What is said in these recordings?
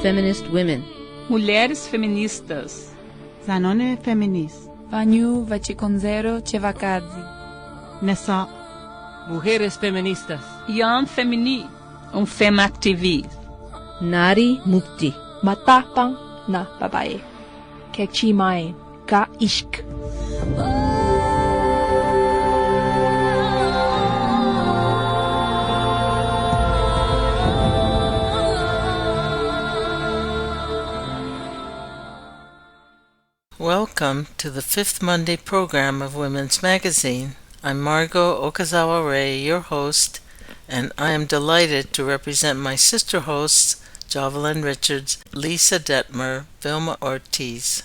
feminist women. Mulheres feministas. زنان فمینیست. Vanyu Vachikonzero Chevakadzi. نساء. Mujeres feministas. Young femini. Femactivist. Nari Mukti. Matapang na babae. Kekchimai ka ishk. Welcome to the fifth Monday program of Women's Magazine. I'm Margot Okazawa-Ray, your host, and I am delighted to represent my sister hosts, Jovelyn Richards, Lisa Detmer, Vilma Ortiz.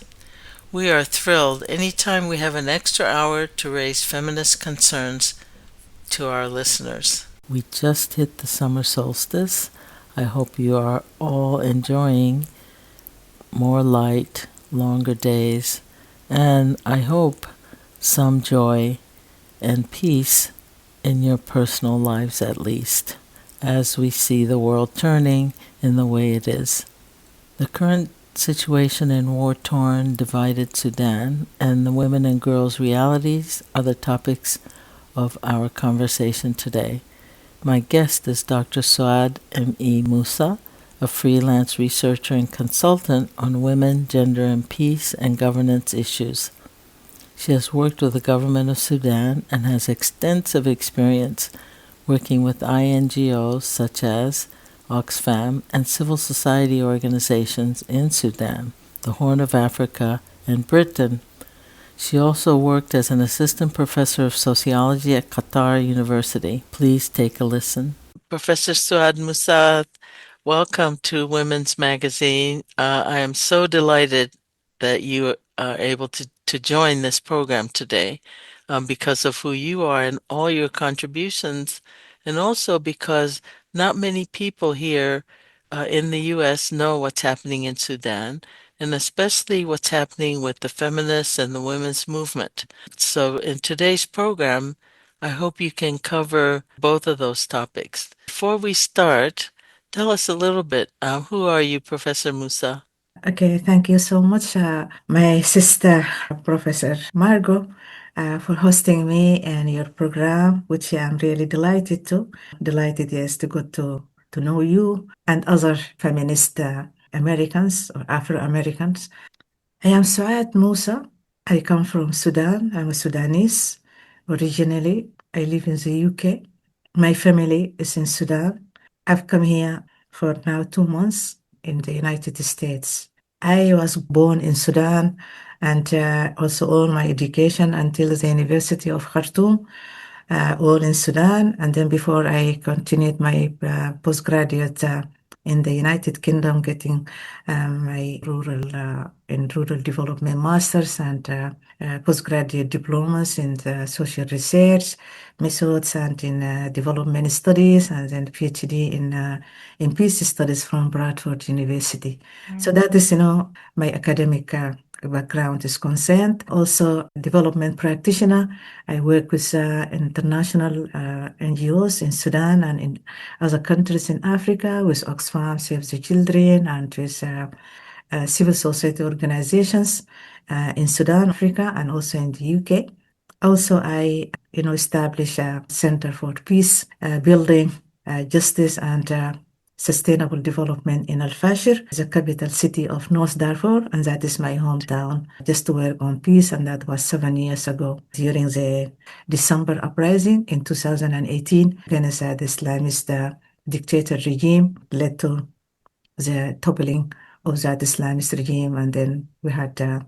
We are thrilled anytime we have an extra hour to raise feminist concerns to our listeners. We just hit the summer solstice. I hope you are all enjoying more light, longer days, and I hope some joy and peace in your personal lives at least, as we see the world turning in the way it is. The current situation in war-torn, divided Sudan and the women and girls' realities are the topics of our conversation today. My guest is Dr. Suad Musa, a freelance researcher and consultant on women, gender, and peace and governance issues. She has worked with the Government of Sudan and has extensive experience working with NGOs such as Oxfam and civil society organizations in Sudan, the Horn of Africa, and Britain. She also worked as an assistant professor of sociology at Qatar University. Please take a listen. Professor Suad Musa, welcome to Women's Magazine. I am so delighted that you are able to join this program today because of who you are and all your contributions, and also because not many people here in the U.S. know what's happening in Sudan, and especially what's happening with the feminists and the women's movement. So in today's program, I hope you can cover both of those topics. Before we start, tell us a little bit. Who are you, Professor Musa? Okay, thank you so much, my sister, Professor Margot, for hosting me and your program, which I'm really delighted to. Delighted, yes, to get to know you and other feminist Americans or Afro-Americans. I am Suad Musa. I come from Sudan. I'm a Sudanese. Originally, I live in the UK. My family is in Sudan. I've come here for now 2 months in the United States. I was born in Sudan and also all my education until the University of Khartoum, all in Sudan. And then before I continued my postgraduate in the United Kingdom, getting my rural development masters and postgraduate diplomas in the social research methods and in development studies, and then PhD in peace studies from Bradford University. So that is, my academic background is concerned. Also, development practitioner. I work with international NGOs in Sudan and in other countries in Africa, with Oxfam, Save the Children, and with civil society organizations in Sudan, Africa, and also in the UK. Also, I established a Center for Peace Building, Justice, and Sustainable Development in Fasher, the capital city of North Darfur, and that is my hometown, just to work on peace, and that was 7 years ago during the December uprising in 2018 against the Islamist dictator regime, led to the toppling of that Islamist regime, and then we had a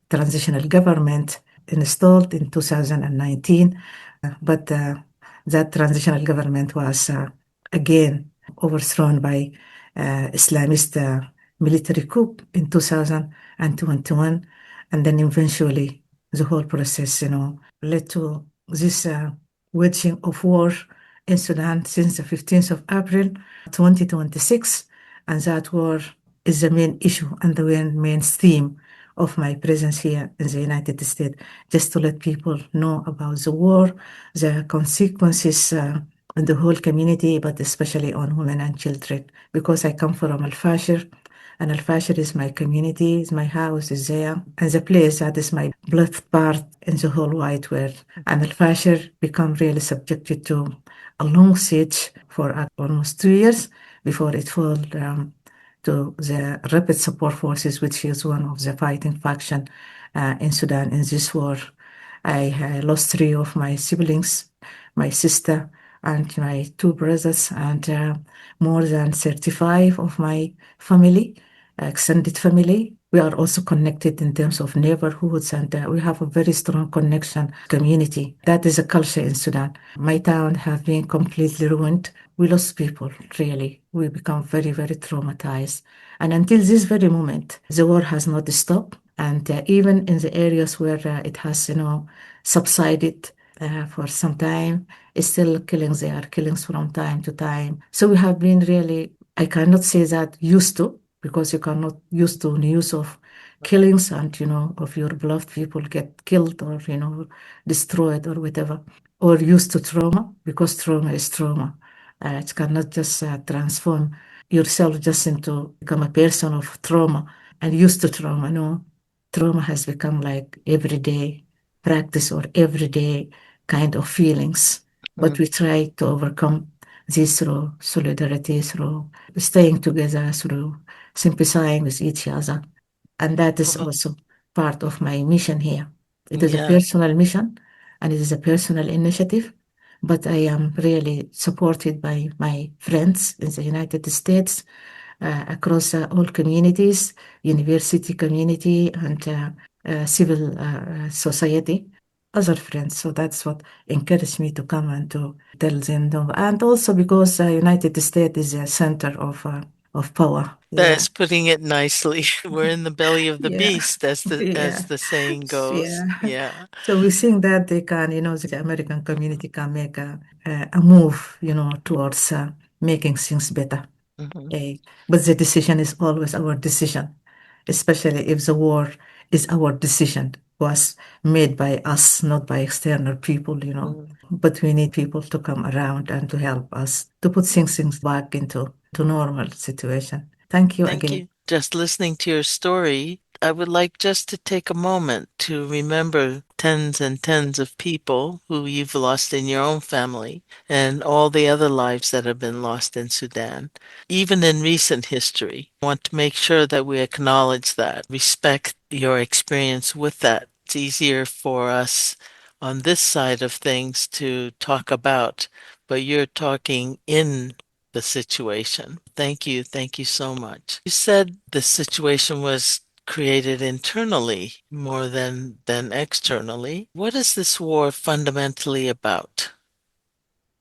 transitional government installed in 2019, but that transitional government was again overthrown by Islamist military coup in 2021, and then eventually the whole process, led to this waging of war in Sudan since the 15th of April 2026, and that war is the main issue and the main theme of my presence here in the United States, just to let people know about the war, the consequences on the whole community, but especially on women and children. Because I come from Fasher, And Al-Fasher is my community, is my house, is there, and the place that is my blood part in the whole wide world. And Al-Fasher become really subjected to a long siege for almost 2 years before it fell to the Rapid Support Forces, which is one of the fighting faction in Sudan in this war. I lost three of my siblings, my sister and my two brothers, and more than 35 of my family, extended family. We are also connected in terms of neighborhoods, and we have a very strong connection community. That is a culture in Sudan. My town have been completely ruined. We lost people, really. We become very, very traumatized. And until this very moment, the war has not stopped. And even in the areas where it has, subsided for some time, it's still killings. There are killings from time to time. So we have been really, I cannot say that used to, because you cannot used to news of killings and, of your beloved people get killed or, destroyed or whatever, or used to trauma, because trauma is trauma. It cannot just transform yourself just into become a person of trauma and used to trauma. No, trauma has become like everyday practice or everyday kind of feelings. But we try to overcome this through solidarity, through staying together, through sympathizing with each other. And that is also part of my mission here. It is a personal mission and it is a personal initiative, but I am really supported by my friends in the United States, across all communities, university community, and civil society, other friends. So that's what encouraged me to come and to tell them. And also because United States is a center of power. That's putting it nicely. We're in the belly of the Yeah. beast, as the saying goes. Yeah. So we think that they can, the American community can make a move, towards making things better. But the decision is always our decision, especially if the war is our decision, was made by us, not by external people. But we need people to come around and to help us to put things back into normal situation. Thank you Thank again. you. Just listening to your story, I would like just to take a moment to remember tens and tens of people who you've lost in your own family and all the other lives that have been lost in Sudan. Even in recent history, I want to make sure that we acknowledge that, respect your experience with that. It's easier for us on this side of things to talk about, but you're talking in the situation. Thank you. Thank you so much. You said the situation was created internally more than externally. What is this war fundamentally about?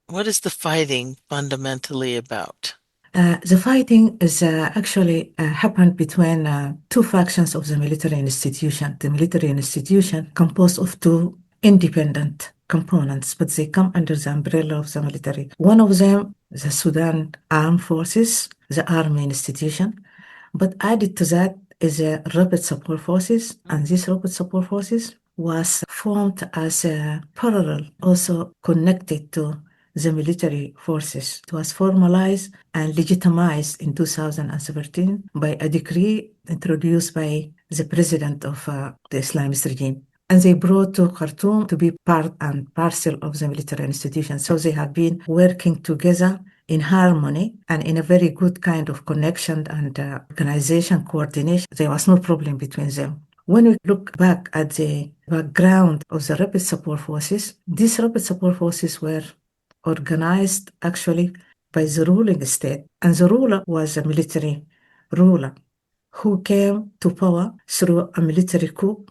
What is the fighting fundamentally about? The fighting is actually happened between two factions of the military institution. The military institution composed of two independent components, but they come under the umbrella of the military. One of them, the Sudan Armed Forces, the army institution, but added to that is the Rapid Support Forces, and these Rapid Support Forces was formed as a parallel, also connected to the military forces. It was formalized and legitimized in 2017 by a decree introduced by the president of the Islamist regime. And they brought to Khartoum to be part and parcel of the military institution. So they have been working together in harmony and in a very good kind of connection and organization coordination. There was no problem between them. When we look back at the background of the Rapid Support Forces, these Rapid Support Forces were organized actually by the ruling state, and the ruler was a military ruler who came to power through a military coup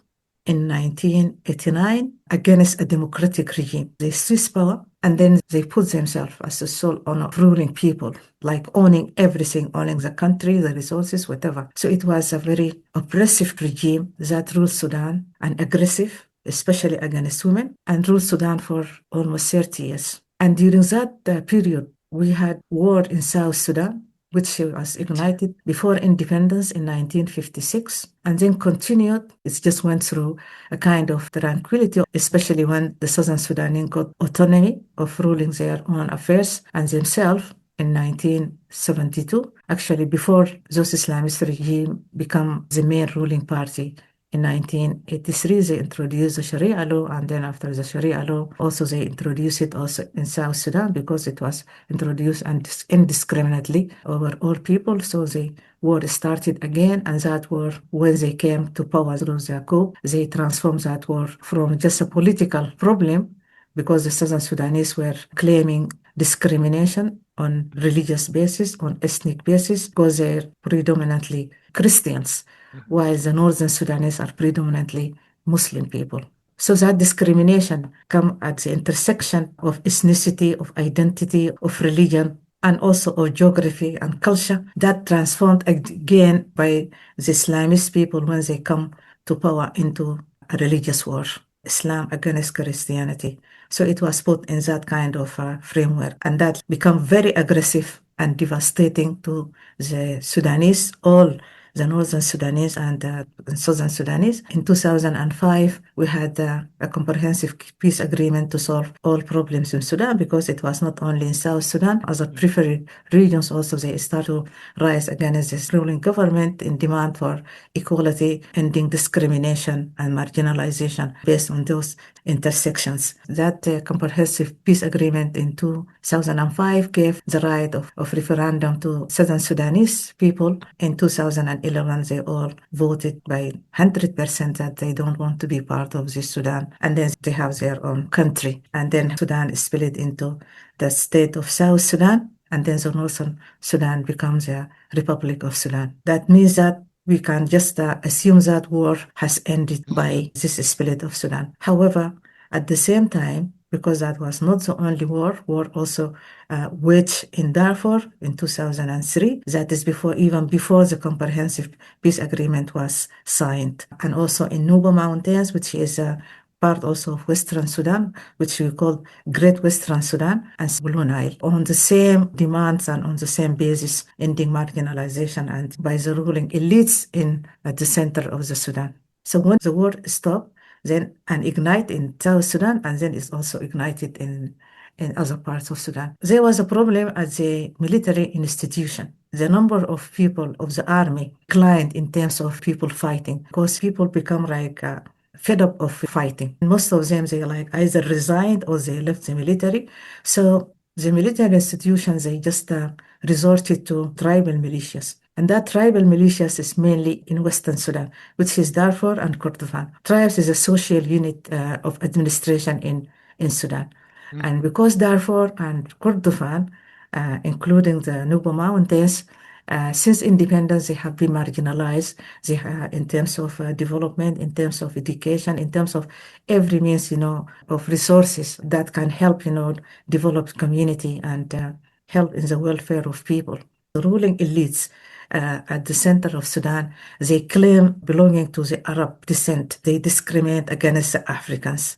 in 1989 against a democratic regime. They seized power and then they put themselves as the sole owner of ruling people, like owning everything, owning the country, the resources, whatever. So it was a very oppressive regime that ruled Sudan and aggressive, especially against women, and ruled Sudan for almost 30 years. And during that period, we had war in South Sudan, which was ignited before independence in 1956, and then continued. It just went through a kind of tranquility, especially when the Southern Sudanese got autonomy of ruling their own affairs and themselves. in 1972. Actually, before those Islamist regime become the main ruling party in 1983, they introduced the Sharia law, and then after the Sharia law, also they introduced it also in South Sudan because it was introduced indiscriminately over all people. So the war started again, and that war, when they came to power through the coup, they transformed that war from just a political problem because the Southern Sudanese were claiming discrimination on religious basis, on ethnic basis, because they're predominantly Christians, while the Northern Sudanese are predominantly Muslim people. So that discrimination come at the intersection of ethnicity, of identity, of religion, and also of geography and culture that transformed again by the Islamist people when they come to power into a religious war. Islam against Christianity. So it was put in that kind of framework, and that became very aggressive and devastating to the Sudanese, all the Northern Sudanese and Southern Sudanese. In 2005, we had a comprehensive peace agreement to solve all problems in Sudan, because it was not only in South Sudan, other periphery regions also, they start to rise against this ruling government in demand for equality, ending discrimination and marginalization based on those intersections. That comprehensive peace agreement in 2005 gave the right of referendum to Southern Sudanese people. In 2011, they all voted by 100% that they don't want to be part of this Sudan, and then they have their own country. And then Sudan is split into the state of South Sudan, and then the Northern Sudan becomes a Republic of Sudan. That means that we can just assume that war has ended by this split of Sudan. However, at the same time, because that was not the only war also waged in Darfur in 2003. That is even before the comprehensive peace agreement was signed. And also in Nuba Mountains, which is part also of Western Sudan, which we call Great Western Sudan, and Blue Nile, on the same demands and on the same basis, ending marginalization and by the ruling elites at the center of the Sudan. So when the war stopped, then and ignite in South Sudan, and then it's also ignited in other parts of Sudan. There was a problem at the military institution. The number of people of the army declined in terms of people fighting, because people become like fed up of fighting. Most of them, they like either resigned or they left the military. So the military institutions, they just resorted to tribal militias. And that tribal militias is mainly in Western Sudan, which is Darfur and Kordofan. Tribes is a social unit of administration in Sudan. And because Darfur and Kordofan, including the Nuba Mountains, since independence, they have been marginalized in terms of development, in terms of education, in terms of every means, of resources that can help, develop community and help in the welfare of people. The ruling elites at the center of Sudan, they claim belonging to the Arab descent. They discriminate against the Africans.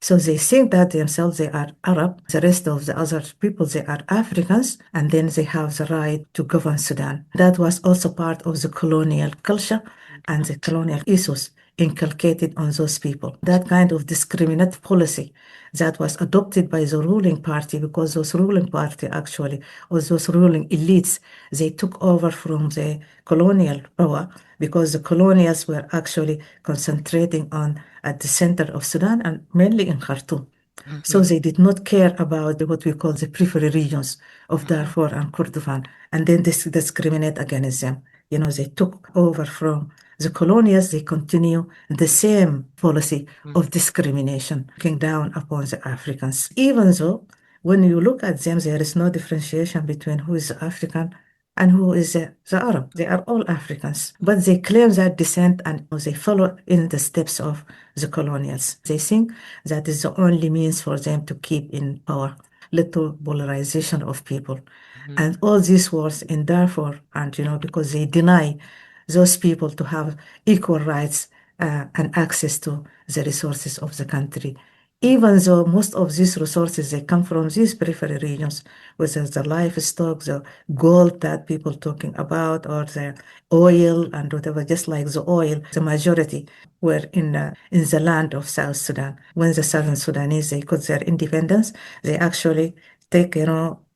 So they think that themselves they are Arab, the rest of the other people they are Africans, and then they have the right to govern Sudan. That was also part of the colonial culture and the colonial ethos inculcated on those people. That kind of discriminative policy that was adopted by the ruling party, because those ruling party actually, or those ruling elites, they took over from the colonial power, because the colonials were actually concentrating at the center of Sudan and mainly in Khartoum. So they did not care about what we call the periphery regions of Darfur and Kordofan, and then discriminate against them. They took over from the colonials, they continue the same policy of discrimination, looking down upon the Africans. Even though, when you look at them, there is no differentiation between who is African and who is the Arab. They are all Africans, but they claim that descent and they follow in the steps of the colonials. They think that is the only means for them to keep in power, little polarization of people. And all these wars in Darfur, and because they deny those people to have equal rights and access to the resources of the country. Even though most of these resources, they come from these periphery regions, whether the livestock, the gold that people talking about, or the oil and whatever, just like the oil, the majority were in the land of South Sudan. When the Southern Sudanese, they got their independence, they actually take,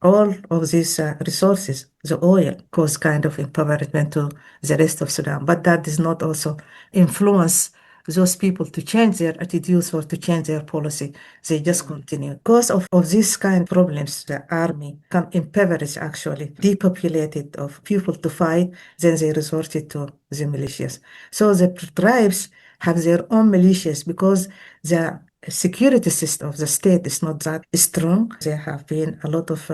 all of these resources, the oil, cause kind of impoverishment to the rest of Sudan. But that does not also influence those people to change their attitudes or to change their policy. They just continue. Because of these kind of problems, the army can impoverish actually, depopulated of people to fight, then they resorted to the militias. So the tribes have their own militias because the security system of the state is not that strong. There have been a lot of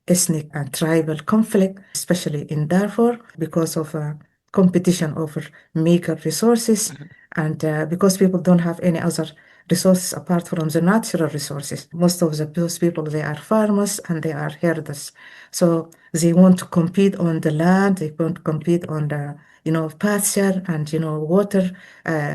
ethnic and tribal conflict, especially in Darfur, because of competition over meager resources and because people don't have any other resources apart from the natural resources. Most of those people, they are farmers and they are herders. So they want to compete on the land, they want to compete on the pasture and water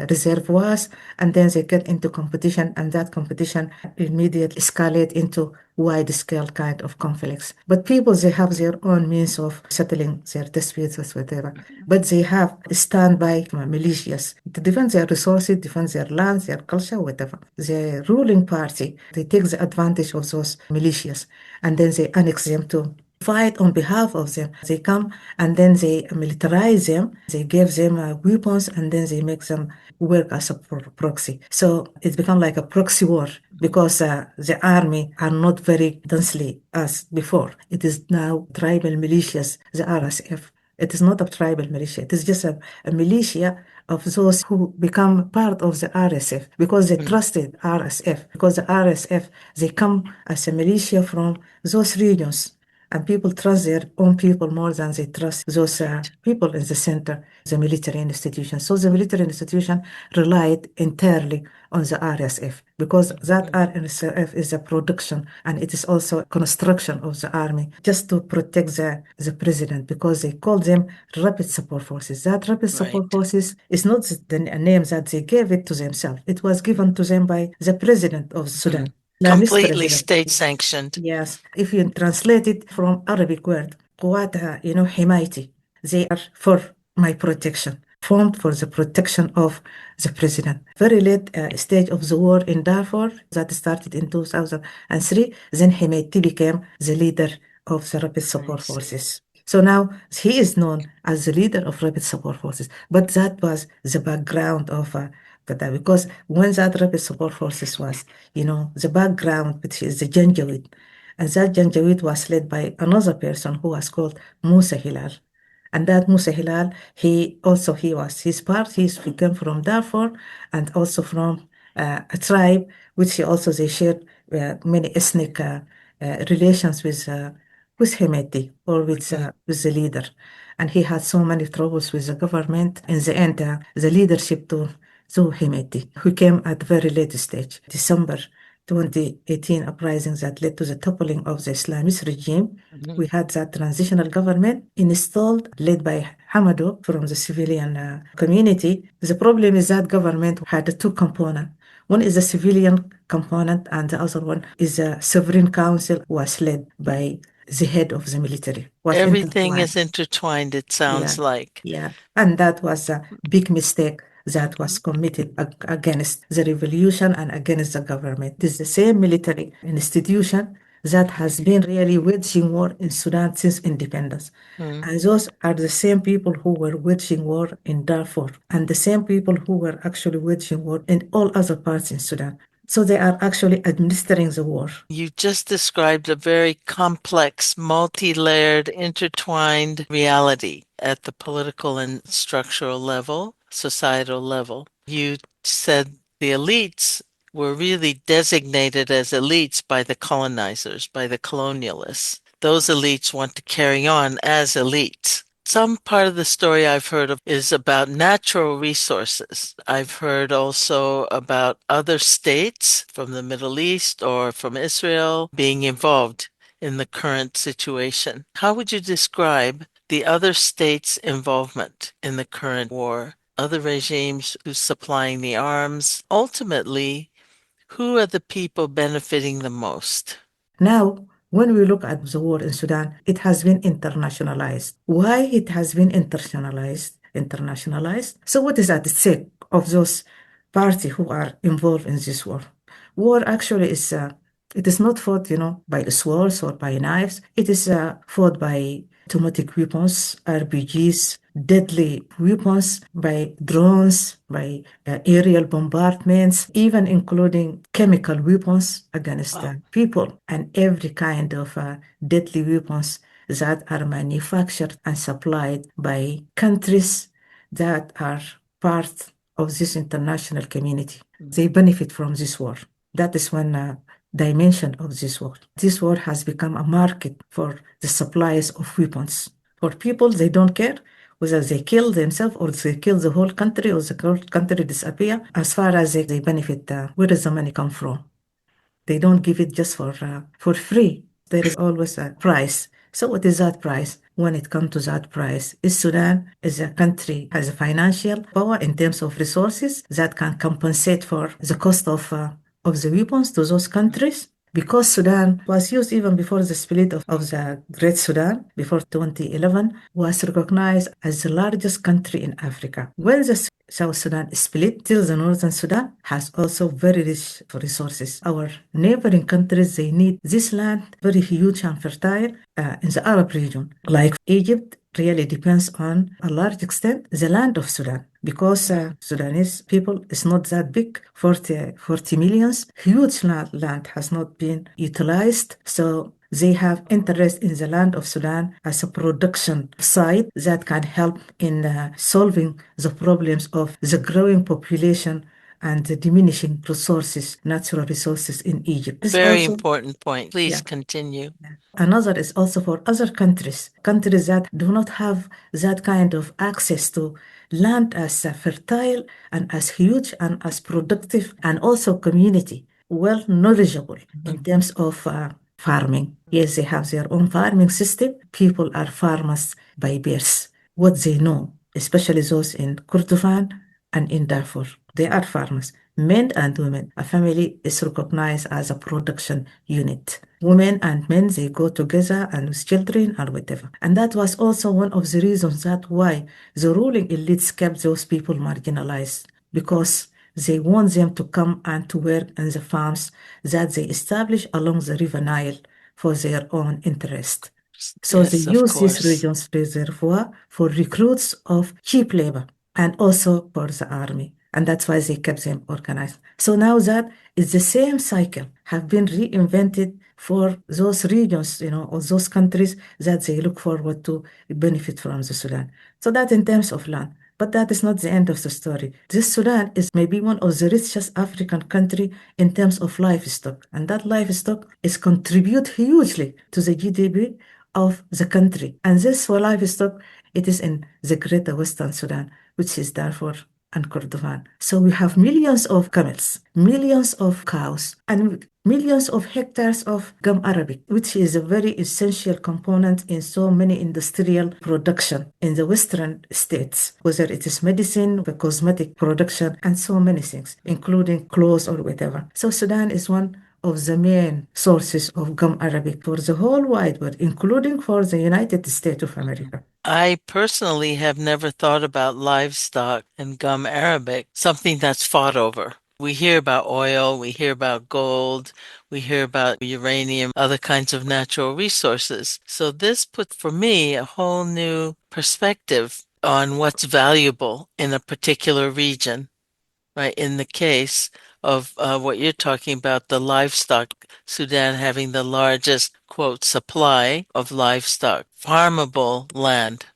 reservoirs, and then they get into competition, and that competition immediately escalate into wide-scale kind of conflicts. But people, they have their own means of settling their disputes or whatever. But they have standby militias. It defends their resources, defends their lands, their culture, whatever. The ruling party, they take the advantage of those militias, and then they annex them to fight on behalf of them. They come and then they militarize them, they give them weapons, and then they make them work as a proxy. So it's become like a proxy war because the army are not very densely as before. It is now tribal militias, the RSF. It is not a tribal militia. It is just a militia of those who become part of the RSF because they trusted RSF, because the RSF, they come as a militia from those regions. And people trust their own people more than they trust those people in the center, the military institution. So the military institution relied entirely on the RSF because that RSF is a production and it is also a construction of the army just to protect the president because they call them rapid support forces. That rapid support forces is not the name that they gave it to themselves. It was given to them by the president of Sudan. Completely state sanctioned. Yes, if you translate it from Arabic word, قواتها, حمايتي. They are for my protection, formed for the protection of the president. Very late stage of the war in Darfur that started in 2003, then Hemeti became the leader of the rapid support forces. So now he is known as the leader of rapid support forces, but that was the background of because when that rapid support forces was, the background, which is the Janjaweed, and that Janjaweed was led by another person who was called Musa Hilal. And that Musa Hilal, he was his part, he came from Darfur and also from a tribe, which they shared many ethnic relations with Hemeti or with the leader. And he had so many troubles with the government. In the end, the leadership to Hemeti, who came at a very late stage, December 2018 uprising that led to the toppling of the Islamist regime. We had that transitional government installed, led by Hamado from the civilian community. The problem is that government had two components. One is the civilian component, and the other one is a sovereign council was led by the head of the military. Everything is intertwined, it sounds like. Yeah, and that was a big mistake that was committed against the revolution and against the government. It is the same military institution that has been really waging war in Sudan since independence. And those are the same people who were waging war in Darfur and the same people who were actually waging war in all other parts in Sudan. So they are actually administering the war. You just described a very complex, multi-layered, intertwined reality at the political and structural level, societal level. You said the elites were really designated as elites by the colonizers, by the colonialists. Those elites want to carry on as elites. Some part of the story I've heard of is about natural resources. I've heard also about other states from the Middle East or from Israel being involved in the current situation. How would you describe the other states' involvement in the current war? Other regimes who's supplying the arms? Ultimately, who are the people benefiting the most? Now, when we look at the war in Sudan, it has been internationalized. Why it has been internationalized? So what is at stake of those parties who are involved in this war? War actually is It is not fought, by swords or by knives. It is fought by automatic weapons, RPGs, deadly weapons, by drones, by aerial bombardments, even including chemical weapons against people, and every kind of deadly weapons that are manufactured and supplied by countries that are part of this international community. They benefit from this war. That is one dimension of this war. This war has become a market for the supplies of weapons. For people, they don't care whether they kill themselves or they kill the whole country or the whole country disappear. As far as they benefit, where does the money come from? They don't give it just for free. There is always a price. So what is that price? When it comes to that price, is Sudan is a country has a financial power in terms of resources that can compensate for the cost of the weapons to those countries? Because Sudan was used even before the split of the Great Sudan, before 2011, was recognized as the largest country in Africa. When the South Sudan split, till the Northern Sudan has also very rich resources. Our neighboring countries, they need this land, very huge and fertile, in the Arab region. Like Egypt really depends on a large extent the land of Sudan because Sudanese people is not that big, 40 millions. Huge land has not been utilized. So they have interest in the land of Sudan as a production site that can help in solving the problems of the growing population and the diminishing resources, natural resources in Egypt. This Very also, important point. Please yeah. continue. Another is also for other countries, countries that do not have that kind of access to land as fertile and as huge and as productive, and also community well knowledgeable in terms of farming. Yes, they have their own farming system. People are farmers by birth. What they know, especially those in Kordofan and in Darfur, they are farmers, men and women. A family is recognized as a production unit. Women and men, they go together and with children or whatever. And that was also one of the reasons that why the ruling elites kept those people marginalized, because they want them to come and to work in the farms that they establish along the River Nile for their own interest. So they Yes, of use these course. regions reservoir for recruits of cheap labor and also for the army. And that's why they kept them organized. So now that is the same cycle have been reinvented for those regions, or those countries that they look forward to benefit from the Sudan. So that in terms of land. But that is not the end of the story. This Sudan is maybe one of the richest African country in terms of livestock. And that livestock is contribute hugely to the GDP of the country. And this for livestock, it is in the greater Western Sudan, which is Darfur and Kordofan. So we have millions of camels, millions of cows, and millions of hectares of gum arabic, which is a very essential component in so many industrial production in the Western states, whether it is medicine, the cosmetic production, and so many things, including clothes or whatever. So Sudan is one of the main sources of gum arabic for the whole wide world, including for the United States of America. I personally have never thought about livestock and gum arabic, something that's fought over. We hear about oil, we hear about gold, we hear about uranium, other kinds of natural resources. So this put for me a whole new perspective on what's valuable in a particular region. Right, in the case of what you're talking about, the livestock, Sudan having the largest, quote, supply of livestock, farmable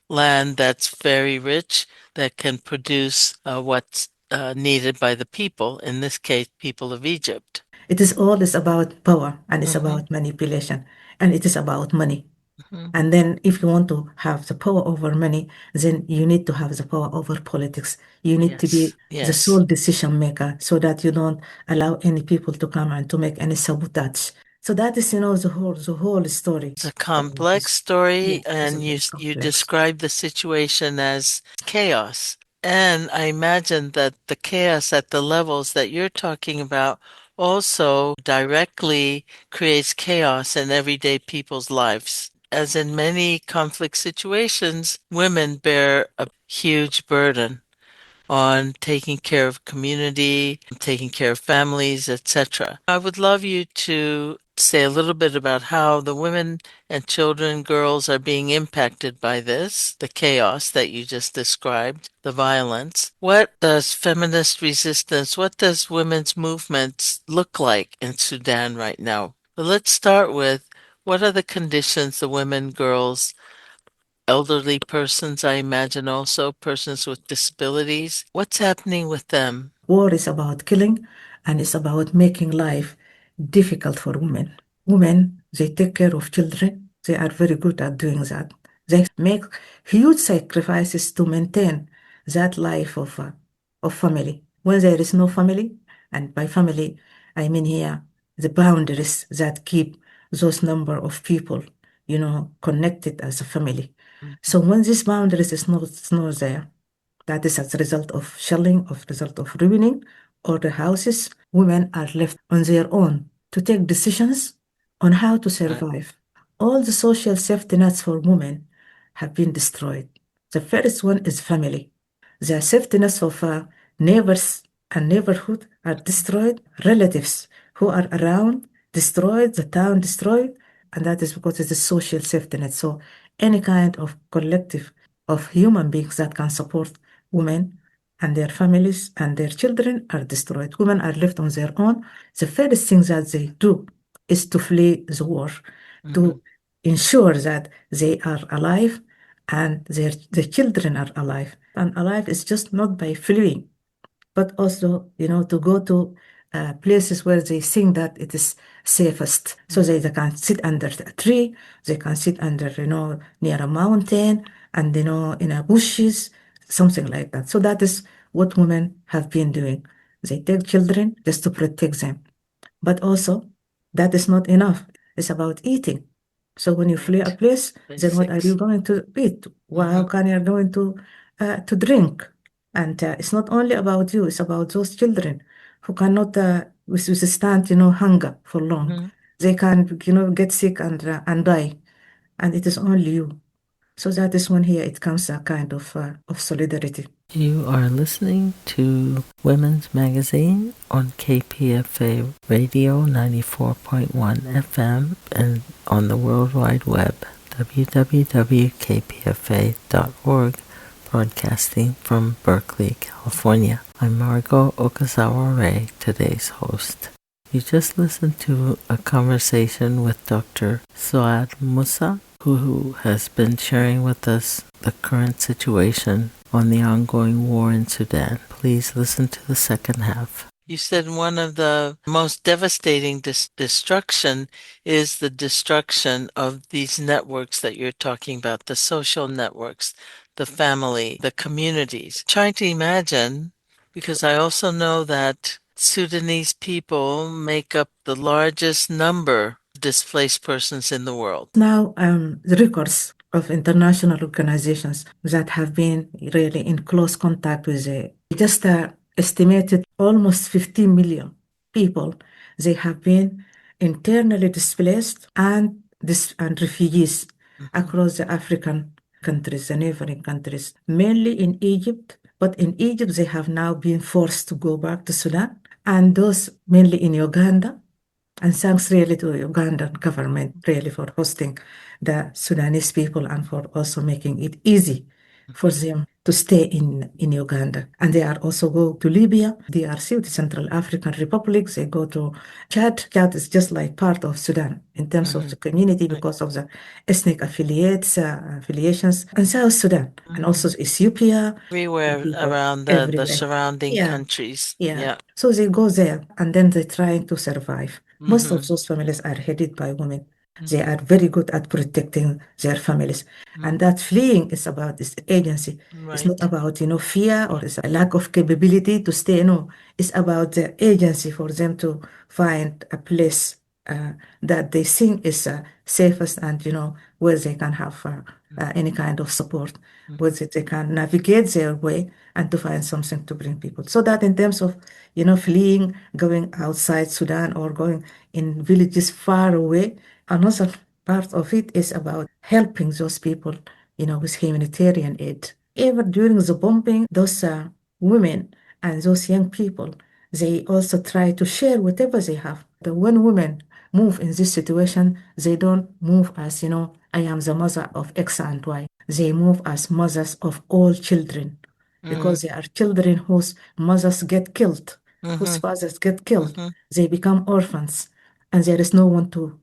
land that's very rich, that can produce what's needed by the people, in this case, people of Egypt. It is all is about power and it's Mhm. about manipulation and it is about money. Mhm. And then if you want to have the power over money, then you need to have the power over politics. You need to be the Yes. sole decision maker so that you don't allow any people to come and to make any sabotage. So that is, the whole story. It's a complex story, Yes, it's and very you complex. describe the situation as chaos. And I imagine that the chaos at the levels that you're talking about also directly creates chaos in everyday people's lives. As in many conflict situations, women bear a huge burden. on taking care of community, taking care of families, etc. I would love you to say a little bit about how the women and children, girls are being impacted by this, the chaos that you just described, the violence. What does feminist resistance, what does women's movements look like in Sudan right now? But let's start with what are the conditions the women, girls, elderly persons, I imagine also persons with disabilities. What's happening with them? War is about killing and it's about making life difficult for women. Women, they take care of children. They are very good at doing that. They make huge sacrifices to maintain that life of family. When there is no family, and by family, I mean here the boundaries that keep those number of people, connected as a family. So when this boundaries is not there, that is as a result of shelling, of result of ruining, or the houses, women are left on their own to take decisions on how to survive. All the social safety nets for women have been destroyed. The first one is family. The safety nets of neighbors and neighborhood are destroyed. Relatives who are around destroyed, the town destroyed, and that is because it's a social safety net. So any kind of collective of human beings that can support women and their families and their children are destroyed. Women are left on their own. The first thing that they do is to flee the war, to ensure that they are alive and their children are alive. And alive is just not by fleeing, but also, to go to places where they think that it is safest. So they can sit under a tree, they can sit under, near a mountain and, in a bushes, something like that. So that is what women have been doing. They take children just to protect them. But also, that is not enough. It's about eating. So when you flee a place, then what are you going to eat? Well, how can you going to drink? And it's not only about you; it's about those children who cannot withstand, hunger for long. They can, get sick and die, and it is only you. So that is when here it comes a kind of solidarity. You are listening to Women's Magazine on KPFA Radio 94.1 FM and on the World Wide Web, www.kpfa.org, broadcasting from Berkeley, California. I'm Margot Okazawa-Ray, today's host. You just listened to a conversation with Dr. Suad Musa, who has been sharing with us the current situation on the ongoing war in Sudan. Please listen to the second half. You said one of the most devastating destruction is the destruction of these networks that you're talking about, the social networks, the family, the communities. Trying to imagine, because I also know that Sudanese people make up the largest number of displaced persons in the world. Now, the records of international organizations that have been really in close contact with just estimated almost 15 million people. They have been internally displaced and refugees across the African countries, the neighboring countries, mainly in Egypt. But in Egypt, they have now been forced to go back to Sudan, and those mainly in Uganda. And thanks really to the Ugandan government really for hosting the Sudanese people and for also making it easy for them to stay in Uganda. And they are also go to Libya, DRC, the Central African Republic. They go to Chad. Chad is just like part of Sudan in terms of the community because of the ethnic affiliations. And South Sudan and also Ethiopia. Everywhere around the surrounding countries. Yeah. So they go there and then they're trying to survive. Most of those families are headed by women. They are very good at protecting their families. And that fleeing is about this agency. It's not about, fear or it's a lack of capability to stay. No, it's about the agency for them to find a place that they think is safest and, where they can have any kind of support, where they can navigate their way and to find something to bring people. So that in terms of, fleeing, going outside Sudan or going in villages far away, another part of it is about helping those people, with humanitarian aid. Even during the bombing, those women and those young people, they also try to share whatever they have. The when women move in this situation, they don't move as, I am the mother of X and Y. They move as mothers of all children because they are children whose mothers get killed, whose fathers get killed. They become orphans, and there is no one to,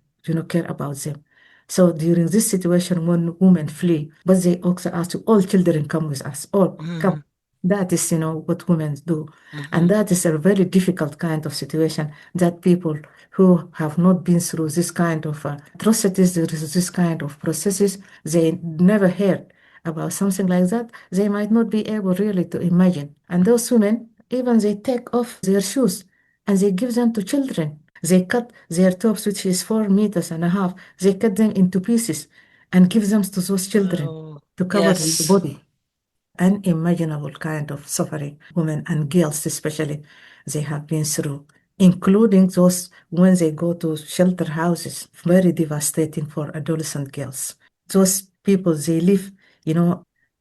care about them. So during this situation, when women flee, but they also ask all children come with us, all come. That is, what women do. And that is a very difficult kind of situation that people who have not been through this kind of atrocities, this kind of processes, they never heard about something like that. They might not be able really to imagine. And those women, even they take off their shoes and they give them to children. They cut their tops, which is 4 meters and a half. They cut them into pieces and give them to those children Oh, to cover the yes. body. Unimaginable kind of suffering, women and girls especially, they have been through, including those when they go to shelter houses, very devastating for adolescent girls. Those people, they live,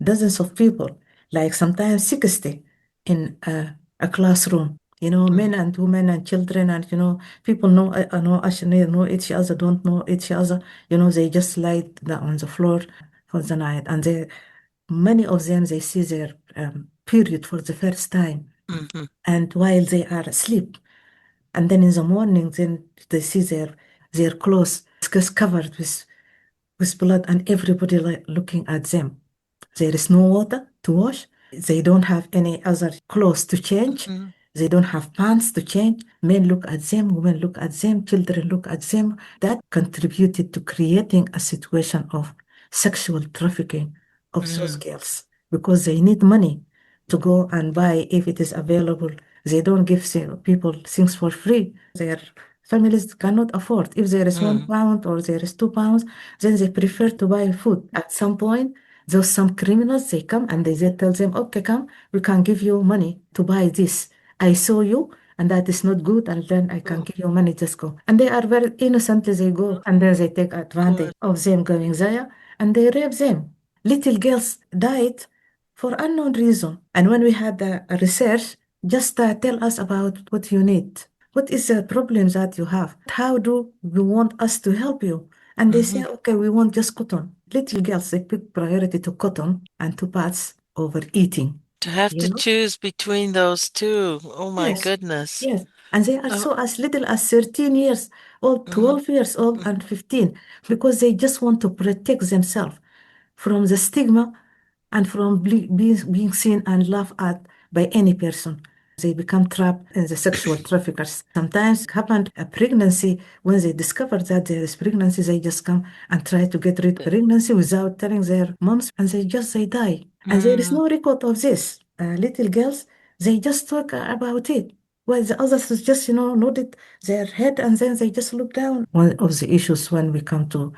dozens of people, like sometimes 60 in a classroom. Men and women and children, and people know each other, don't know each other. They just lie down on the floor for the night, and many of them they see their period for the first time, and while they are asleep, and then in the morning, then they see their clothes just covered with blood, and everybody looking at them. There is no water to wash. They don't have any other clothes to change. They don't have pants to change. Men look at them, women look at them, children look at them. That contributed to creating a situation of sexual trafficking of those girls because they need money to go and buy if it is available. They don't give people things for free. Their families cannot afford. If there is £1 or there is £2, then they prefer to buy food. At some point, those some criminals, they come and they tell them, okay, come, we can give you money to buy this. I saw you and that is not good, and then I can give you money, just go. And they are very innocently, they go and then they take advantage of them going there and they rape them. Little girls died for unknown reason. And when we had a research, just tell us about what you need. What is the problem that you have? How do you want us to help you? And they say, okay, we want just cotton. Little girls, they put priority to cotton and to pads over eating. To have to choose between those two. Oh my Yes, goodness. yes. And they are so as little as 13 years old, 12 years old, and 15, because they just want to protect themselves from the stigma and from being seen and laughed at by any person. They become trapped in the sexual traffickers. Sometimes it happened a pregnancy, when they discover that there is pregnancy, they just come and try to get rid of pregnancy without telling their moms, and they die. And there is no record of this. Little girls, they just talk about it. While the others just, nodded their head and then they just look down. One of the issues when we come to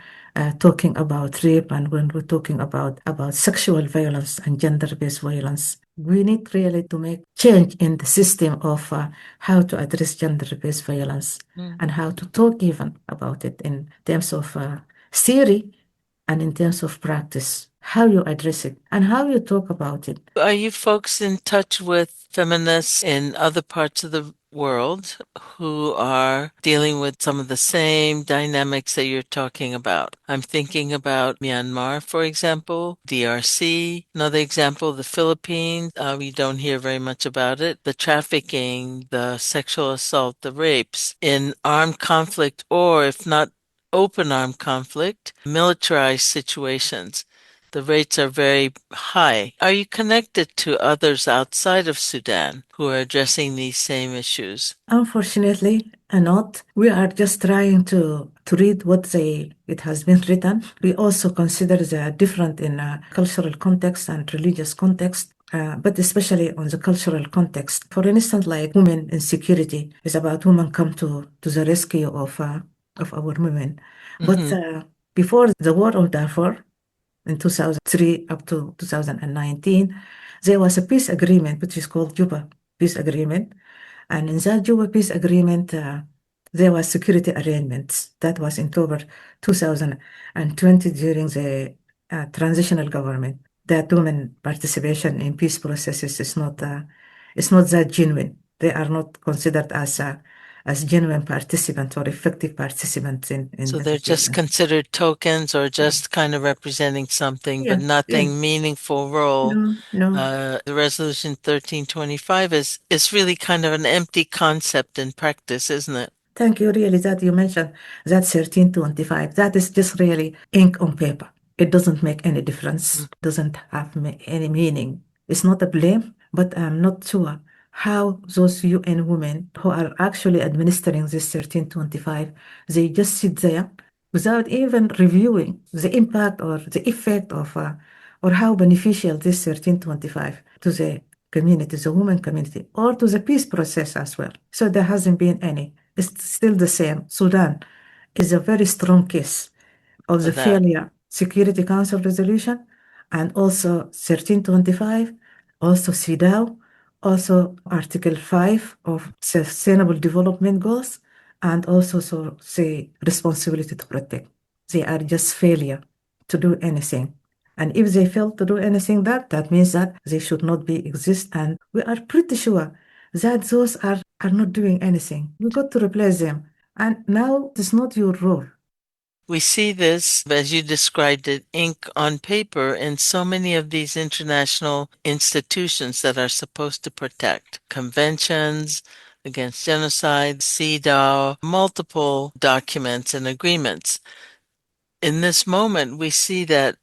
talking about rape and when we're talking about sexual violence and gender-based violence, we need really to make change in the system of how to address gender-based violence and how to talk even about it in terms of theory and in terms of practice, how you address it and how you talk about it. Are you folks in touch with feminists in other parts of the world who are dealing with some of the same dynamics that you're talking about? I'm thinking about Myanmar, for example, DRC. Another example, the Philippines. We don't hear very much about it. The trafficking, the sexual assault, the rapes in armed conflict, or if not open armed conflict, militarized situations. The rates are very high. Are you connected to others outside of Sudan who are addressing these same issues? Unfortunately, not. We are just trying to read what it has been written. We also consider the different in cultural context and religious context. But especially on the cultural context. For instance, like women in security is about women come to the rescue of our women. But before the war of Darfur, in 2003 up to 2019, there was a peace agreement, which is called Juba Peace Agreement. And in that Juba Peace Agreement, there was security arrangements. That was in October 2020 during the transitional government. That women participation in peace processes is not It's not that genuine. They are not considered as genuine participants or effective participants in So they're just negotiation. considered tokens or just kind of representing something, but Yeah, yeah. nothing meaningful role. No, no. The resolution 1325 is really kind of an empty concept in practice, isn't it? Thank you, really, that you mentioned that 1325. That is just really ink on paper. It doesn't make any difference, doesn't have any meaning. It's not a blame, but I'm not sure how those UN women who are actually administering this 1325, they just sit there without even reviewing the impact or the effect of or how beneficial this 1325 to the community, the women community, or to the peace process as well. So there hasn't been any. It's still the same. Sudan is a very strong case of For the that. failure Security Council resolution and also 1325, also CEDAW, also Article 5 of Sustainable Development Goals, and also so the responsibility to protect. They are just failure to do anything. And if they fail to do anything, that means that they should not be exist. And we are pretty sure that those are not doing anything. We got to replace them. And now it's not your role. We see this, as you described it, ink on paper in so many of these international institutions that are supposed to protect conventions against genocide, CEDAW, multiple documents and agreements. In this moment, we see that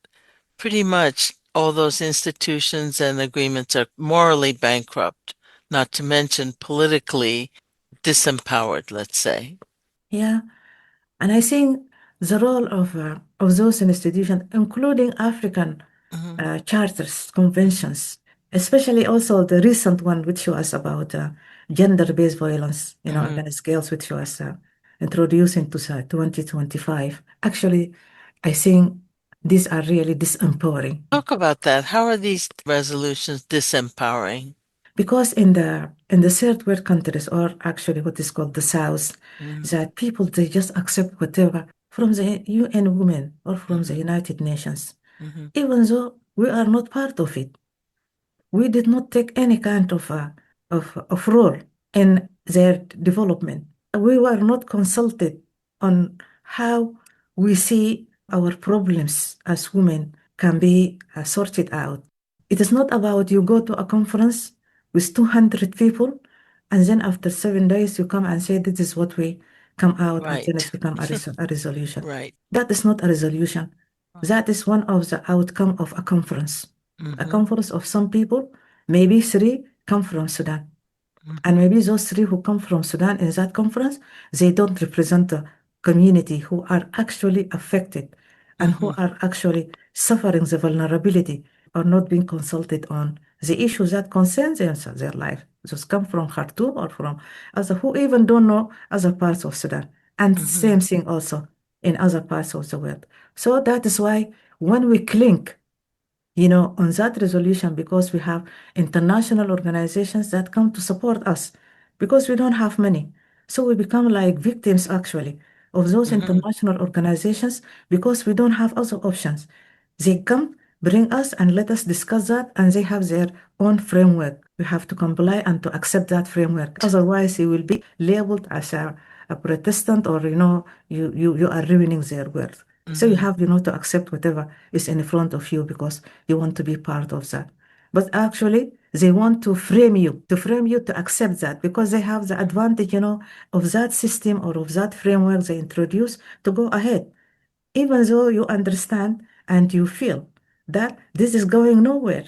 pretty much all those institutions and agreements are morally bankrupt, not to mention politically disempowered, let's say. Yeah. And I think the role of those institutions, including African charters, conventions, especially also the recent one, which was about gender-based violence, against girls, which was introduced into 2025. Actually, I think these are really disempowering. Talk about that. How are these resolutions disempowering? Because in the third world countries, or actually what is called the South, that people they just accept whatever from the UN Women or from the United Nations, even though we are not part of it. We did not take any kind of role in their development. We were not consulted on how we see our problems as women can be sorted out. It is not about you go to a conference with 200 people and then after 7 days you come and say this is what we come out and then Right. it's become a resolution. Right. That is not a resolution. That is one of the outcome of a conference. A conference of some people, maybe 3 come from Sudan. And maybe those 3 who come from Sudan in that conference, they don't represent the community who are actually affected and who are actually suffering the vulnerability or not being consulted on the issues that concern them, their life. Those come from Khartoum or from other who even don't know other parts of Sudan. And same thing also in other parts of the world. So that is why when we cling on that resolution, because we have international organizations that come to support us, because we don't have money. So we become like victims actually of those international organizations because we don't have other options. They come, bring us, and let us discuss that, and they have their own framework. We have to comply and to accept that framework. Otherwise, you will be labeled as a Protestant, or you are ruining their world. So you have, to accept whatever is in front of you because you want to be part of that. But actually, they want to frame you to accept that because they have the advantage, of that system or of that framework they introduce to go ahead. Even though you understand and you feel that this is going nowhere.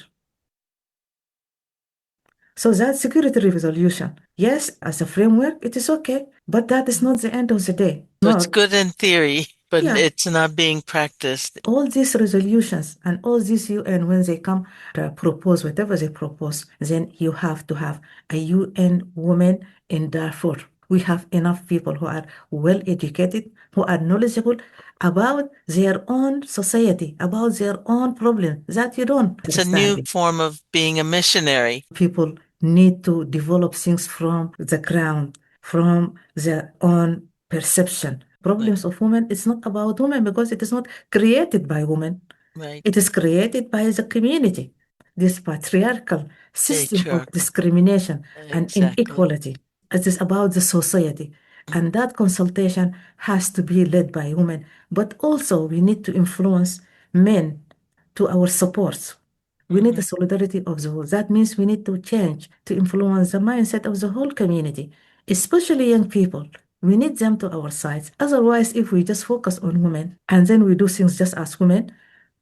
So that security resolution, yes, as a framework, it is okay, but that is not the end of the day. So it's good in theory, but Yeah. it's not being practiced. All these resolutions and all these UN, when they come to propose whatever they propose, then you have to have a UN woman in Darfur. We have enough people who are well educated, who are knowledgeable about their own society, about their own problem that you don't It's a understand. new form of being a missionary. People need to develop things from the ground, from their own perception. Problems of women, it's not about women because it is not created by women. Right. It is created by the community. this patriarchal system of Patriarchal. discrimination and Exactly. inequality. It is about the society. And that consultation has to be led by women. But also, we need to influence men to our support. We need the solidarity of the whole. That means we need to change to influence the mindset of the whole community, especially young people. We need them to our sides. Otherwise, if we just focus on women and then we do things just as women,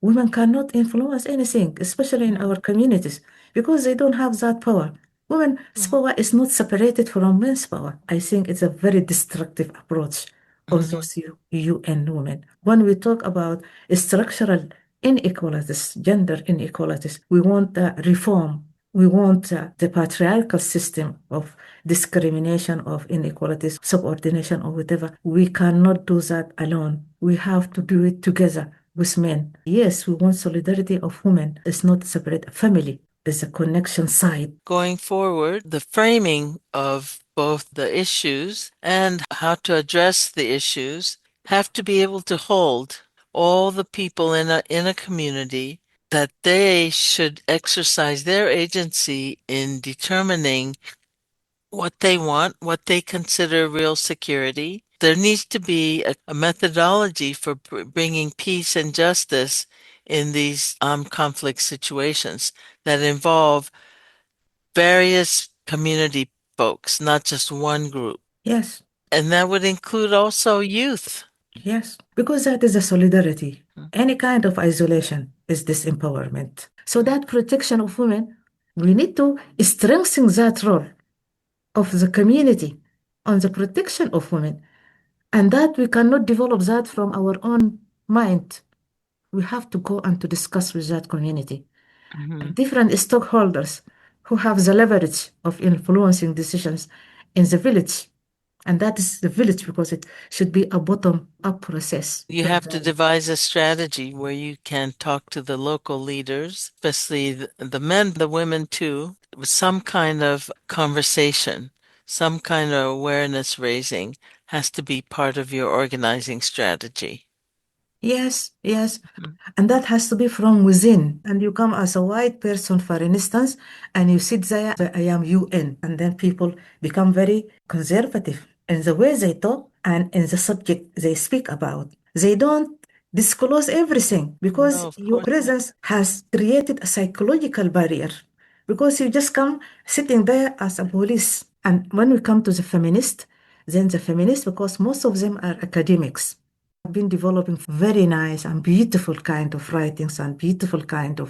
women cannot influence anything, especially in our communities, because they don't have that power. Women's power is not separated from men's power. I think it's a very destructive approach of those UN women. When we talk about structural inequalities, gender inequalities, we want reform. We want the patriarchal system of discrimination, of inequalities, subordination, or whatever. We cannot do that alone. We have to do it together with men. Yes, we want solidarity of women. It's not separate family. There's a connection side. Going forward, the framing of both the issues and how to address the issues have to be able to hold all the people in a community, that they should exercise their agency in determining what they want, what they consider real security. There needs to be a methodology for bringing peace and justice in these conflict situations that involve various community folks, not just one group. Yes, And that would include also youth. yes, because that is a solidarity. Any kind of isolation is disempowerment. So that protection of women, we need to strengthen that role of the community on the protection of women. And that we cannot develop that from our own mind. We have to go and to discuss with that community. Different stakeholders who have the leverage of influencing decisions in the village. And that is the village because it should be a bottom-up process. You have to devise a strategy where you can talk to the local leaders, especially the men, the women too, with some kind of conversation, some kind of awareness raising has to be part of your organizing strategy. Yes, yes. And that has to be from within. And you come as a white person, for instance, and you sit there, I am UN. And then people become very conservative in the way they talk and in the subject they speak about. They don't disclose everything because No, of your course not. presence has created a psychological barrier because you just come sitting there as a police. And when we come to the feminist, then the feminist, because most of them are academics, have been developing very nice and beautiful kind of writings and beautiful kind of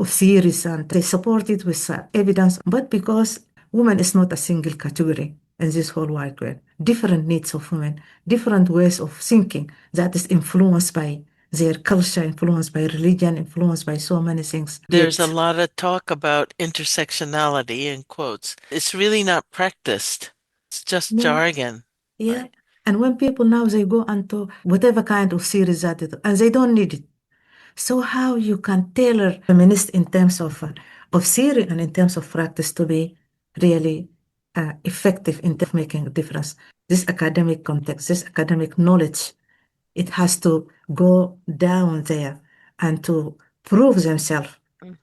theories, and they support it with evidence. But because woman is not a single category in this whole wide world, different needs of women, different ways of thinking that is influenced by their culture, influenced by religion, influenced by so many things. There's a lot of talk about intersectionality in quotes. It's really not practiced. It's just No. jargon. Yeah. Right. And when people now they go into whatever kind of series that it, and they don't need it. So how you can tailor feminist in terms of theory and in terms of practice to be really effective in making a difference? This academic context, this academic knowledge, it has to go down there and to prove themselves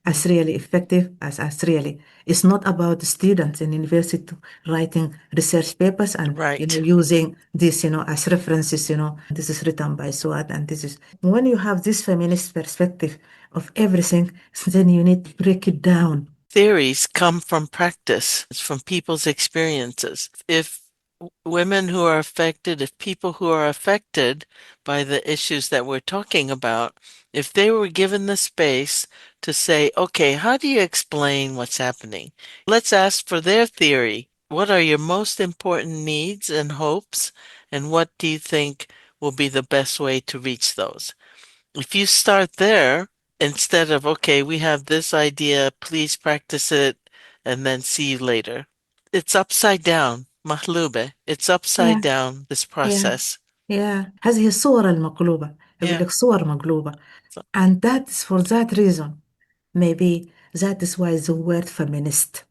as really effective as really. It's not about the students in university writing research papers and Right. using this as references. This is written by Suad, and this is when you have this feminist perspective of everything, then you need to break it down. Theories come from practice. It's from people's experiences. If women who are affected, if people who are affected by the issues that we're talking about, if they were given the space to say, okay, how do you explain what's happening? Let's ask for their theory. What are your most important needs and hopes? And what do you think will be the best way to reach those? If you start there, instead of, okay, we have this idea, please practice it, and then see you later. It's upside down. مقلوبة. It's upside Yeah, down, this yeah, process. yeah. هذه الصور المقلوبة. يقول Yeah. لك صور مقلوبة. And that's for that reason. Maybe that is why the word feminist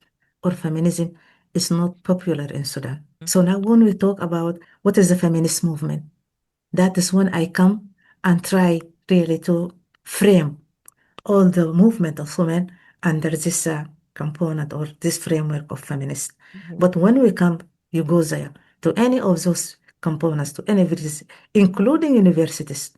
or feminism is not popular in Sudan. So now when we talk about what is the feminist movement, that is when I come and try really to frame all the movement of women under this component or this framework of feminist. But when we come, you go there to any of those components, to any villages, including universities,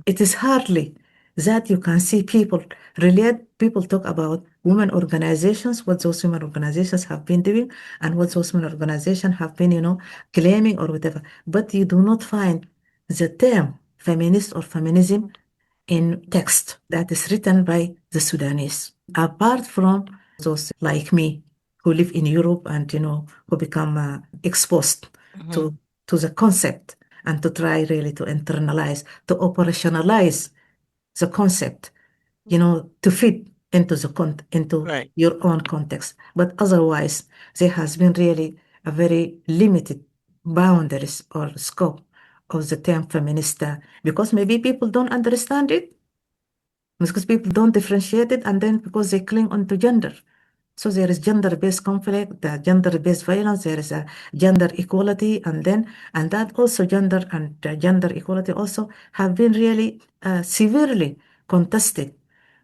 it is hardly that you can see people relate, people talk about women organizations, what those women organizations have been doing, and what those women organizations have been, claiming or whatever. But you do not find the term feminist or feminism in text that is written by the Sudanese, apart from those like me who live in Europe and who become exposed to the concept and to try really to internalize, to operationalize the concept, to fit into into Right. your own context. But otherwise, there has been really a very limited boundaries or scope of the term feminista because maybe people don't understand it, because people don't differentiate it, and then because they cling onto gender. So there is gender-based conflict, gender-based violence, there is a gender equality, and that also gender and gender equality also have been really severely contested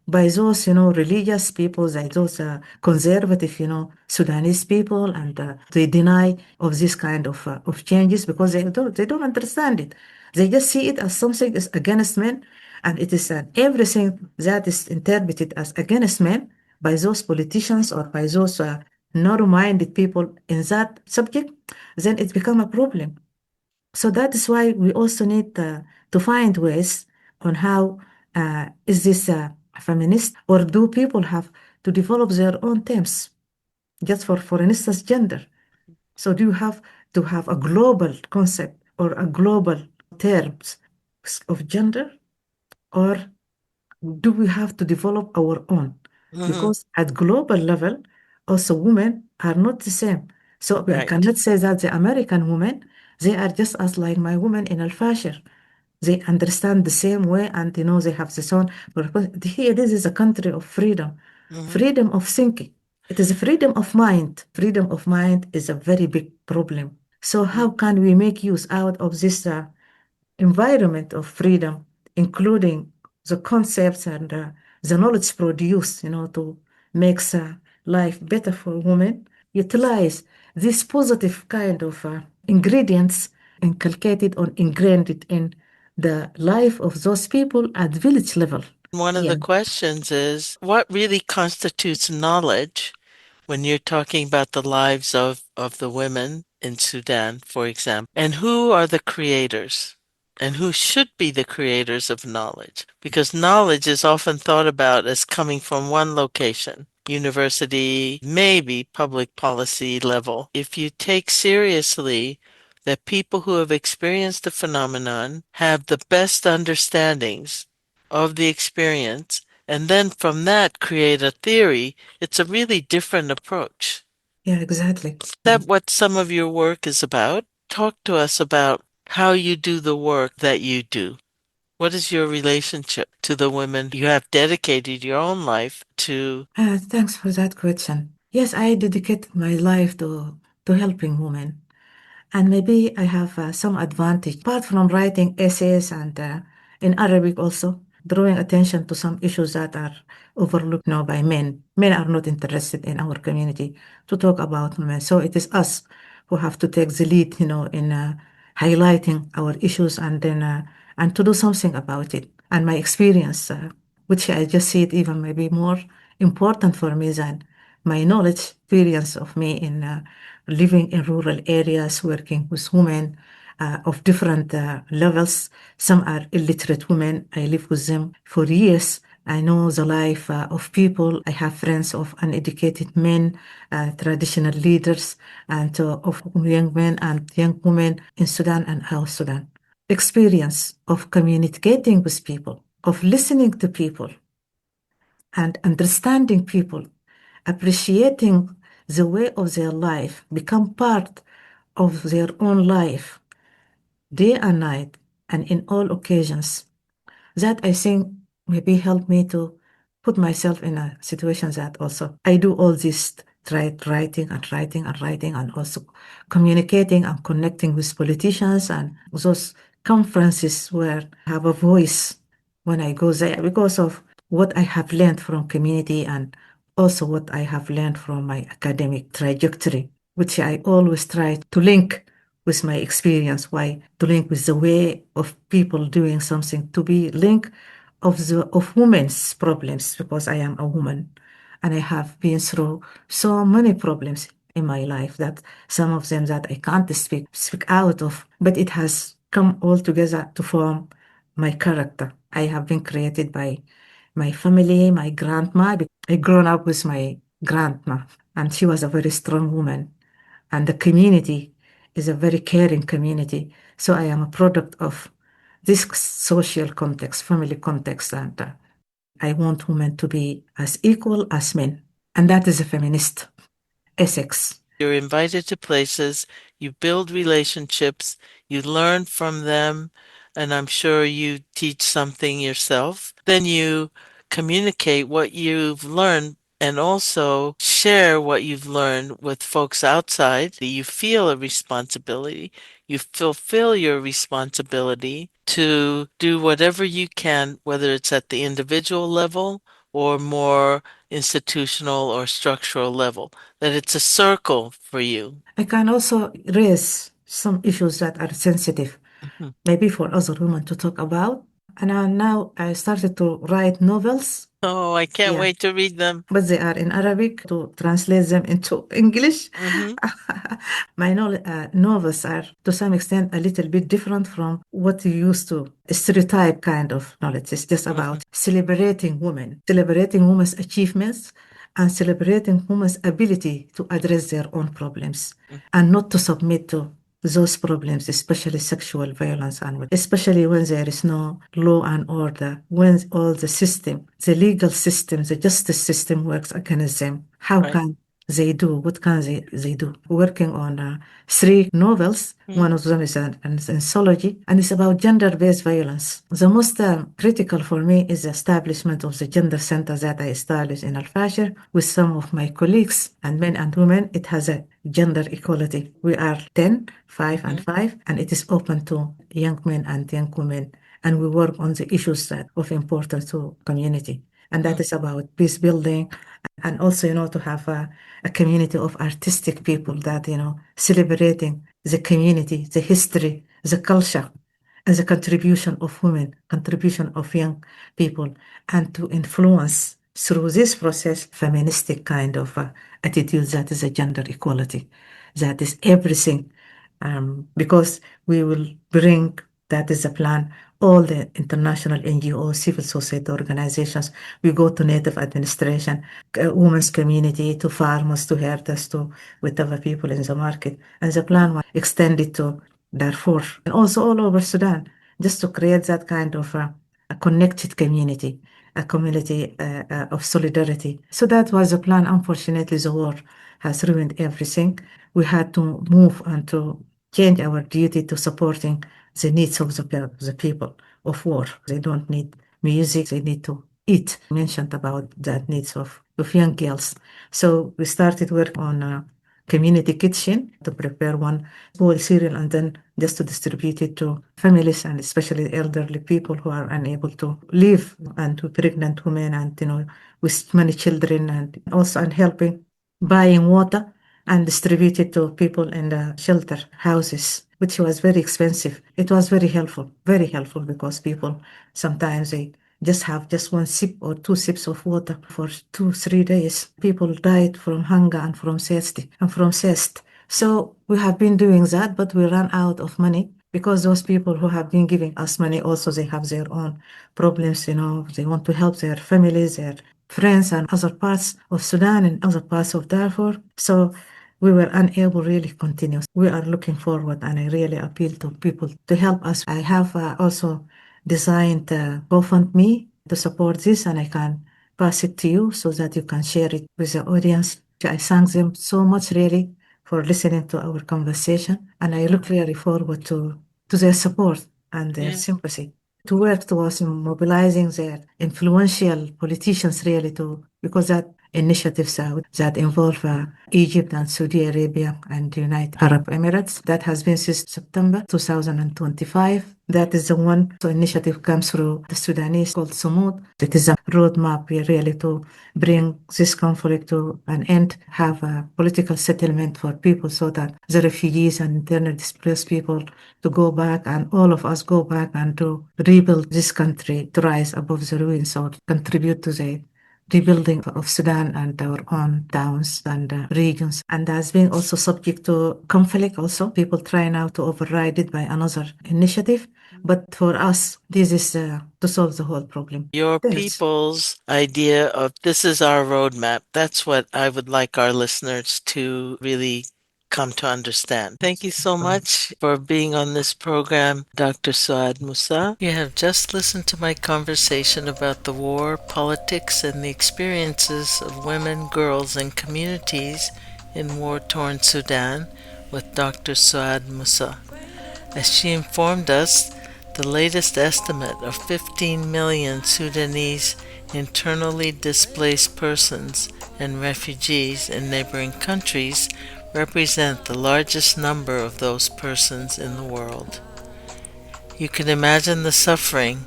by those, religious people, like those conservative, Sudanese people, and they deny of this kind of changes because they don't understand it. They just see it as something is against men, and it is everything that is interpreted as against men by those politicians or by those narrow-minded people in that subject, then it becomes a problem. So that is why we also need to find ways on how is this feminist, or do people have to develop their own terms, just for instance, gender. So do you have to have a global concept or a global terms of gender, or do we have to develop our own? Because at global level, also women are not the same. So I Right. cannot say that the American women, they are just as like my women in Fasher. They understand the same way, and they have this own. But here, this is a country of freedom, freedom of thinking. It is freedom of mind. Freedom of mind is a very big problem. So how can we make use out of this environment of freedom, including the concepts and the knowledge produced, to make life better for women, utilize this positive kind of ingredients inculcated or ingrained in the life of those people at village level. One of Yeah. the questions is what really constitutes knowledge when you're talking about the lives of the women in Sudan, for example, and who are the creators? And who should be the creators of knowledge? Because knowledge is often thought about as coming from one location, university, maybe public policy level. If you take seriously that people who have experienced the phenomenon have the best understandings of the experience, and then from that create a theory, it's a really different approach. Yeah, exactly. Is that what some of your work is about? Talk to us about how you do the work that you do. What is your relationship to the women you have dedicated your own life to? Thanks for that question. Yes, I dedicate my life to helping women. And maybe I have some advantage, apart from writing essays and in Arabic also, drawing attention to some issues that are overlooked now by men. Men are not interested in our community to talk about women. So it is us who have to take the lead, in highlighting our issues and to do something about it. And my experience, which I just see it even maybe more important for me than my knowledge, experience of me in living in rural areas, working with women of different levels. Some are illiterate women. I live with them for years. I know the life of people. I have friends of uneducated men, traditional leaders, and of young men and young women in Sudan and South Sudan. Experience of communicating with people, of listening to people, and understanding people, appreciating the way of their life, become part of their own life, day and night, and in all occasions. That I think maybe helped me to put myself in a situation that also I do all this writing and writing and writing, and also communicating and connecting with politicians and those conferences where I have a voice when I go there because of what I have learned from community and also what I have learned from my academic trajectory, which I always try to link with my experience, why to link with the way of people doing something, to be link of women's problems, because I am a woman and I have been through so many problems in my life that some of them that I can't speak out of, but it has come all together to form my character. I have been created by my family, my grandma. I grown up with my grandma, and she was a very strong woman. And the community is a very caring community. So I am a product of this social context, family context, and I want women to be as equal as men. And that is a feminist ethics. You're invited to places, you build relationships, you learn from them, and I'm sure you teach something yourself. Then you communicate what you've learned and also share what you've learned with folks outside. You feel a responsibility. You fulfill your responsibility to do whatever you can, whether it's at the individual level or more institutional or structural level, that it's a circle for you. I can also raise some issues that are sensitive, maybe for other women to talk about. And now I started to write novels. Oh, I can't wait to read them. But they are in Arabic, to translate them into English. My novels are to some extent a little bit different from what you used to stereotype kind of knowledge. It's just about celebrating women's achievements, and celebrating women's ability to address their own problems and not to submit to those problems, especially sexual violence, and especially when there is no law and order, when all the legal system, the justice system works against them. How can they do? What can they do? Working on 3 novels. One of them is an anthology, and it's about gender-based violence. The most critical for me is the establishment of the gender center that I established in Fasher with some of my colleagues, and men and women. It has a gender equality. We are 10, 5 and 5, and it is open to young men and young women. And we work on the issues that of importance to community. And that is about peace building, and also, to have a community of artistic people that, celebrating the community, the history, the culture, and the contribution of women, contribution of young people, and to influence through this process feministic kind of attitude that is a gender equality, that is everything, because we will bring, that is the plan, all the international NGOs, civil society organizations. We go to native administration, women's community, to farmers, to herders, to whatever people in the market. And the plan was extended to Darfur and also all over Sudan, just to create that kind of a connected community, a community of solidarity. So that was the plan. Unfortunately, the war has ruined everything. We had to move and to change our duty to supporting the needs of the people of war. They don't need music, they need to eat. I mentioned about that needs of young girls. So we started work on a community kitchen to prepare one bowl cereal and then just to distribute it to families, and especially elderly people who are unable to live, and to pregnant women, and with many children, and also and helping buying water and distribute it to people in the shelter houses, which was very expensive. It was very helpful, because people sometimes they just have just 1 sip or 2 sips of water for 2-3 days. People died from hunger and from thirst. So we have been doing that, but we ran out of money, because those people who have been giving us money also, they have their own problems. They want to help their families, their friends, and other parts of Sudan and other parts of Darfur. So we were unable really to continue. We are looking forward, and I really appeal to people to help us. I have also designed GoFundMe to support this, and I can pass it to you so that you can share it with the audience. I thank them so much really for listening to our conversation, and I look really forward to their support and their sympathy, to work towards mobilizing their influential politicians really, because that initiatives that involve Egypt and Saudi Arabia and the United Arab Emirates. That has been since September 2025. That is the one. So initiative comes through the Sudanese called Sumud. It is a roadmap really to bring this conflict to an end, have a political settlement for people so that the refugees and internally displaced people to go back and all of us go back and to rebuild this country to rise above the ruins or contribute to the rebuilding of Sudan and our own towns and regions. And has been also subject to conflict also. People try now to override it by another initiative. But for us, this is to solve the whole problem. Your Yes. people's idea of this is our roadmap, that's what I would like our listeners to really come to understand. Thank you so much for being on this program, Dr. Suad Musa. You have just listened to my conversation about the war, politics, and the experiences of women, girls, and communities in war-torn Sudan with Dr. Suad Musa. As she informed us, the latest estimate of 15 million Sudanese internally displaced persons and refugees in neighboring countries represent the largest number of those persons in the world. You can imagine the suffering,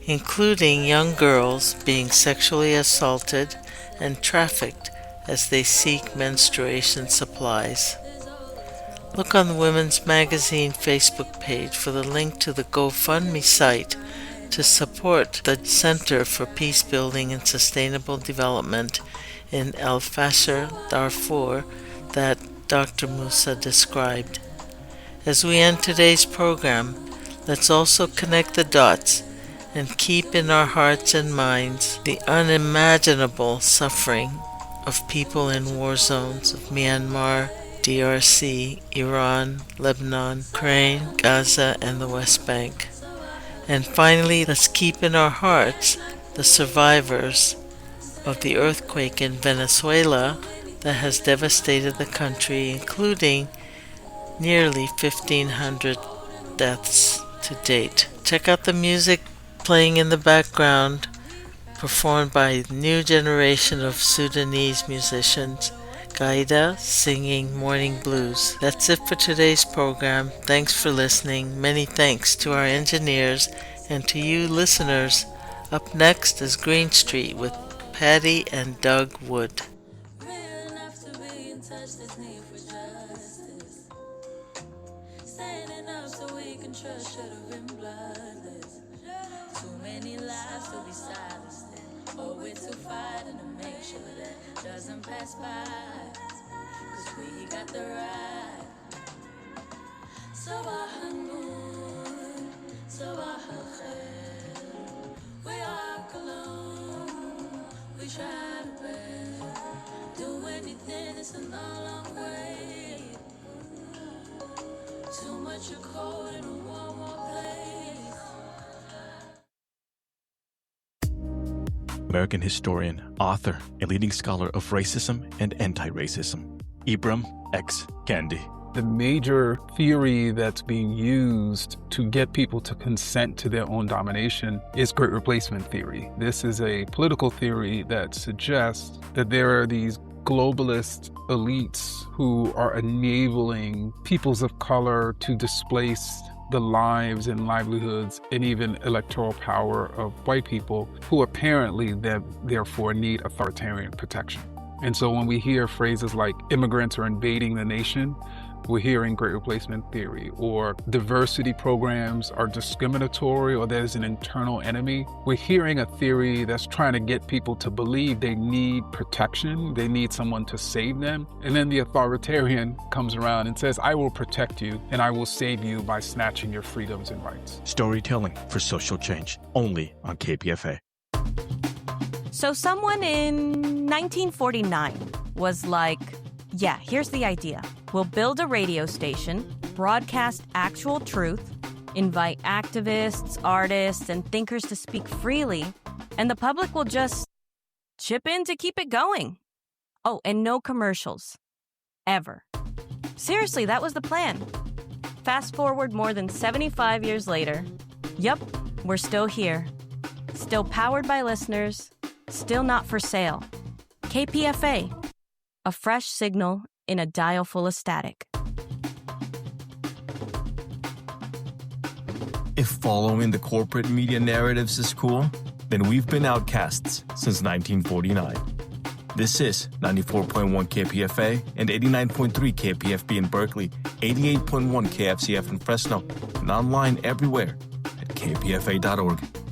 including young girls being sexually assaulted and trafficked as they seek menstruation supplies. Look on the Women's Magazine Facebook page for the link to the GoFundMe site to support the Center for Peacebuilding and Sustainable Development in Fasher, Darfur, that Dr. Musa described. As we end today's program, let's also connect the dots and keep in our hearts and minds the unimaginable suffering of people in war zones of Myanmar, DRC, Iran, Lebanon, Ukraine, Gaza, and the West Bank. And finally, let's keep in our hearts the survivors of the earthquake in Venezuela that has devastated the country, including nearly 1,500 deaths to date. Check out the music playing in the background, performed by a new generation of Sudanese musicians, Gaida singing Morning Blues. That's it for today's program. Thanks for listening. Many thanks to our engineers and to you listeners. Up next is Green Street with Patty and Doug Wood. Pass by, 'cause we got the right. Sabah al-Nur, Sabah al-Khair. We are alone, we try to bear. Do anything, it's a long way. Too much of cold in a warm place. American historian, author, and leading scholar of racism and anti-racism, Ibram X. Kendi. The major theory that's being used to get people to consent to their own domination is Great Replacement theory. This is a political theory that suggests that there are these globalist elites who are enabling peoples of color to displace the lives and livelihoods and even electoral power of white people who apparently therefore need authoritarian protection. And so when we hear phrases like immigrants are invading the nation, we're hearing Great Replacement theory, or diversity programs are discriminatory, or there's an internal enemy. We're hearing a theory that's trying to get people to believe they need protection, they need someone to save them. And then the authoritarian comes around and says, I will protect you and I will save you by snatching your freedoms and rights. Storytelling for social change, only on KPFA. So someone in 1949 was like, yeah, here's the idea. We'll build a radio station, broadcast actual truth, invite activists, artists, and thinkers to speak freely, and the public will just chip in to keep it going. Oh, and no commercials. Ever. Seriously, that was the plan. Fast forward more than 75 years later. Yup, we're still here. Still powered by listeners. Still not for sale. KPFA, a fresh signal in a dial full of static. If following the corporate media narratives is cool, then we've been outcasts since 1949. This is 94.1 KPFA and 89.3 KPFB in Berkeley, 88.1 KFCF in Fresno, and online everywhere at kpfa.org.